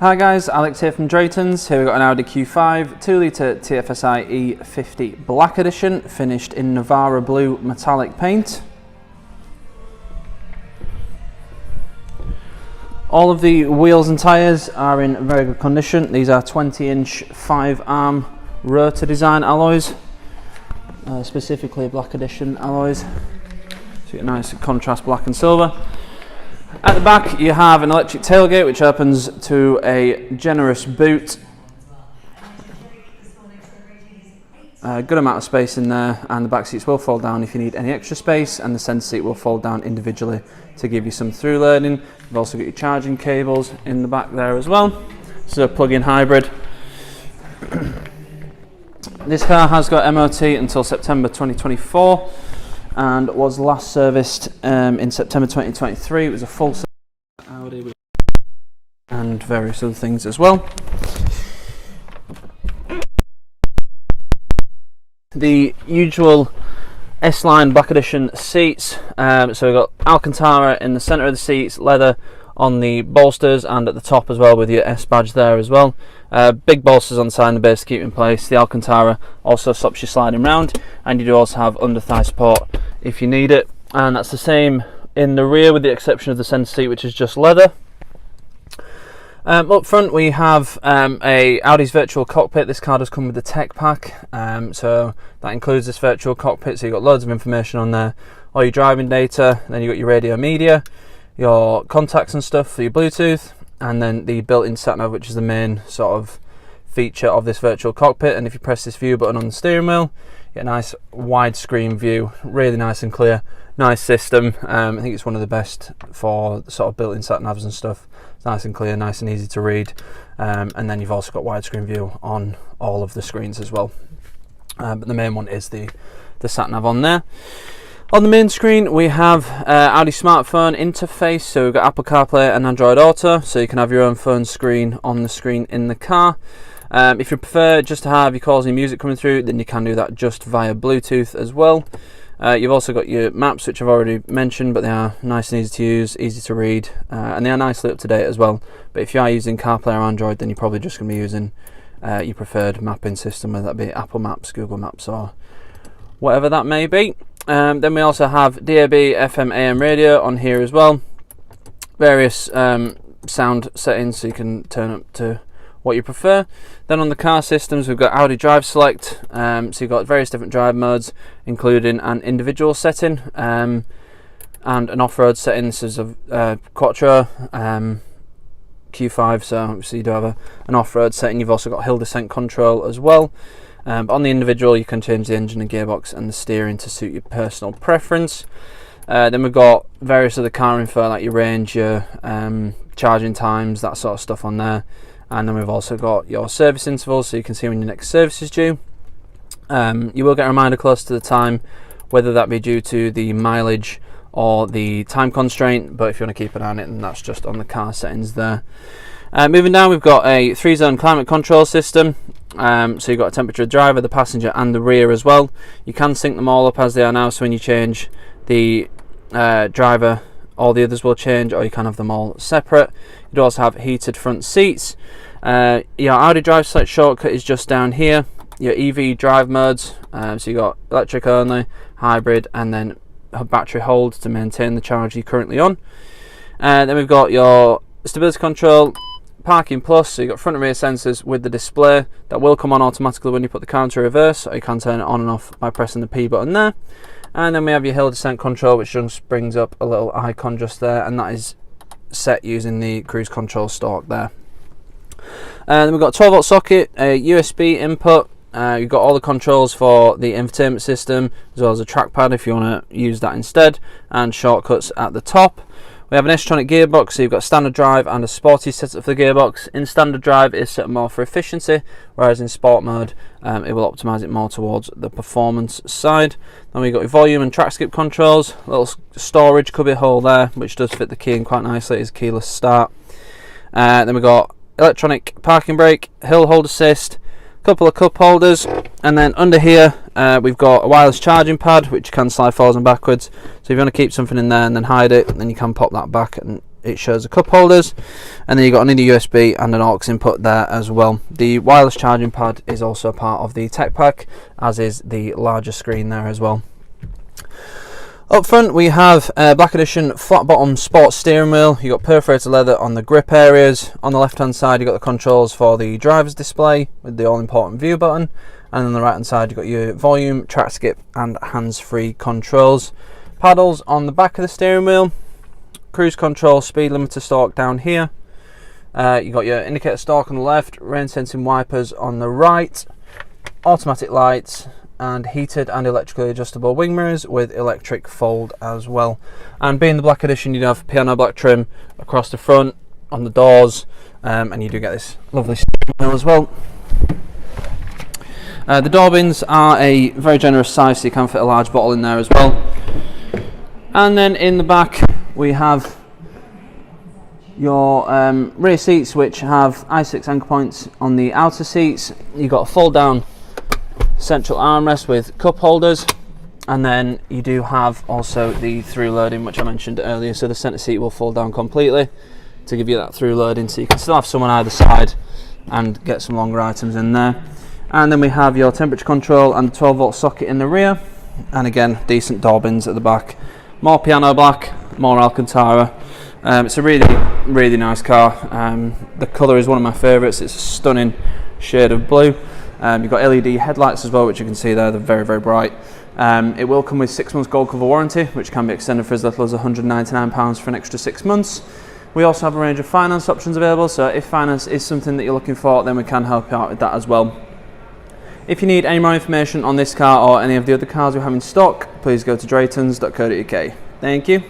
Hi guys, Alex here from Drayton's. Here we've got an Audi Q5 2 litre TFSIe 50 Black Edition, finished in Navara Blue metallic paint. All of the wheels and tyres are in very good condition. These are 20-inch 5-arm rotor design alloys, specifically Black Edition alloys. So you get nice contrast black and silver. At the back you have an electric tailgate which opens to a generous boot. A good amount of space in there, and the back seats will fold down if you need any extra space, and the centre seat will fold down individually to give you some through loading. You've also got your charging cables in the back there as well. This is a plug-in hybrid. This car has got MOT until September 2024 and was last serviced in September 2023. It was a full Audi and various other things as well. The usual S-Line Black Edition seats, so we've got Alcantara in the centre of the seats, leather on the bolsters and at the top as well with your S badge there as well. Big bolsters on the side and the base to keep in place. The Alcantara also stops you sliding round, and you do also have under thigh support if you need it, and that's the same in the rear with the exception of the centre seat which is just leather. Up front we have a Audi's virtual cockpit. This car does come with the tech pack, so that includes this virtual cockpit, so you've got loads of information on there, all your driving data, then you've got your radio media, your contacts and stuff for your Bluetooth, and then the built-in sat-nav, which is the main sort of feature of this virtual cockpit. And if you press this view button on the steering wheel, you get a nice widescreen view, really nice and clear, nice system. I think it's one of the best for sort of built-in sat-navs and stuff. It's nice and clear, nice and easy to read, and then you've also got widescreen view on all of the screens as well. But the main one is the sat-nav on there. On the main screen we have Audi smartphone interface, so we've got Apple CarPlay and Android Auto, so you can have your own phone screen on the screen in the car. If you prefer just to have your calls and music coming through, then you can do that just via Bluetooth as well. You've also got your maps, which I've already mentioned, but they are nice and easy to use, easy to read, and they are nicely up to date as well. But if you are using CarPlay or Android, then you're probably just going to be using your preferred mapping system, whether that be Apple Maps, Google Maps, or whatever that may be. Then we also have DAB, FM, AM radio on here as well. Various sound settings, so you can turn up to what you prefer. Then on the car systems we've got Audi Drive Select, so you've got various different drive modes, including an individual setting and an off-road setting. This is a quattro Q5, so obviously you do have an off-road setting. You've also got hill descent control as well. But on the individual you can change the engine and gearbox and the steering to suit your personal preference. Then we've got various other car info like your range, your charging times, that sort of stuff on there. And then we've also got your service intervals, so you can see when your next service is due. You will get a reminder close to the time, whether that be due to the mileage or the time constraint, but if you want to keep an eye on it, then that's just on the car settings there. Moving down, we've got a 3-zone climate control system, so you've got a temperature of the driver, the passenger and the rear as well. You can sync them all up as they are now, so when you change the driver, all the others will change, or you can have them all separate. You do also have heated front seats. Your Audi Drive Select shortcut is just down here. Your EV drive modes, so you've got electric only, hybrid, and then a battery hold to maintain the charge you're currently on. Then we've got your stability control, parking plus, so you've got front and rear sensors with the display that will come on automatically when you put the car into reverse, or you can turn it on and off by pressing the P button there. And then we have your hill descent control, which just brings up a little icon just there, and that is set using the cruise control stalk there. And then we've got a 12-volt socket, a USB input. You've got all the controls for the infotainment system, as well as a trackpad if you want to use that instead, and shortcuts at the top. We have an S-Tronic gearbox, so you've got standard drive and a sporty setup for the gearbox. In standard drive is set more for efficiency, whereas in sport mode it will optimise it more towards the performance side. Then we've got your volume and track skip controls, a little storage cubby hole there, which does fit the key in quite nicely. It's keyless start. Then we've got electronic parking brake, hill hold assist, couple of cup holders, and then under here we've got a wireless charging pad which you can slide forwards and backwards, so if you want to keep something in there and then hide it, then you can pop that back and it shows the cup holders, and then you've got another USB and an aux input there as well. The wireless charging pad is also part of the tech pack, as is the larger screen there as well. Up front we have a Black Edition flat bottom sports steering wheel. You've got perforated leather on the grip areas. On the left hand side you've got the controls for the driver's display with the all important view button, and on the right hand side you've got your volume, track skip and hands-free controls. Paddles on the back of the steering wheel, cruise control, speed limiter stalk down here. You've got your indicator stalk on the left, rain sensing wipers on the right, automatic lights, and heated and electrically adjustable wing mirrors with electric fold as well. And being the Black Edition, you do have piano black trim across the front, on the doors, and you do get this lovely steering wheel as well. The door bins are a very generous size, so you can fit a large bottle in there as well. And then in the back we have your rear seats, which have i6 anchor points on the outer seats. You've got a fold down central armrest with cup holders, and then you do have also the through loading, which I mentioned earlier, so the centre seat will fold down completely to give you that through loading, so you can still have someone either side and get some longer items in there. And then we have your temperature control and the 12-volt socket in the rear, and again decent door bins at the back. More piano black, more Alcantara. It's a really nice car. The colour is one of my favourites. It's a stunning shade of blue. You've got LED headlights as well, which you can see there, they're very bright. It will come with 6 months gold cover warranty, which can be extended for as little as £199 for an extra 6 months. We also have a range of finance options available, so if finance is something that you're looking for, then we can help you out with that as well. If you need any more information on this car or any of the other cars we have in stock, please go to draytons.co.uk. Thank you.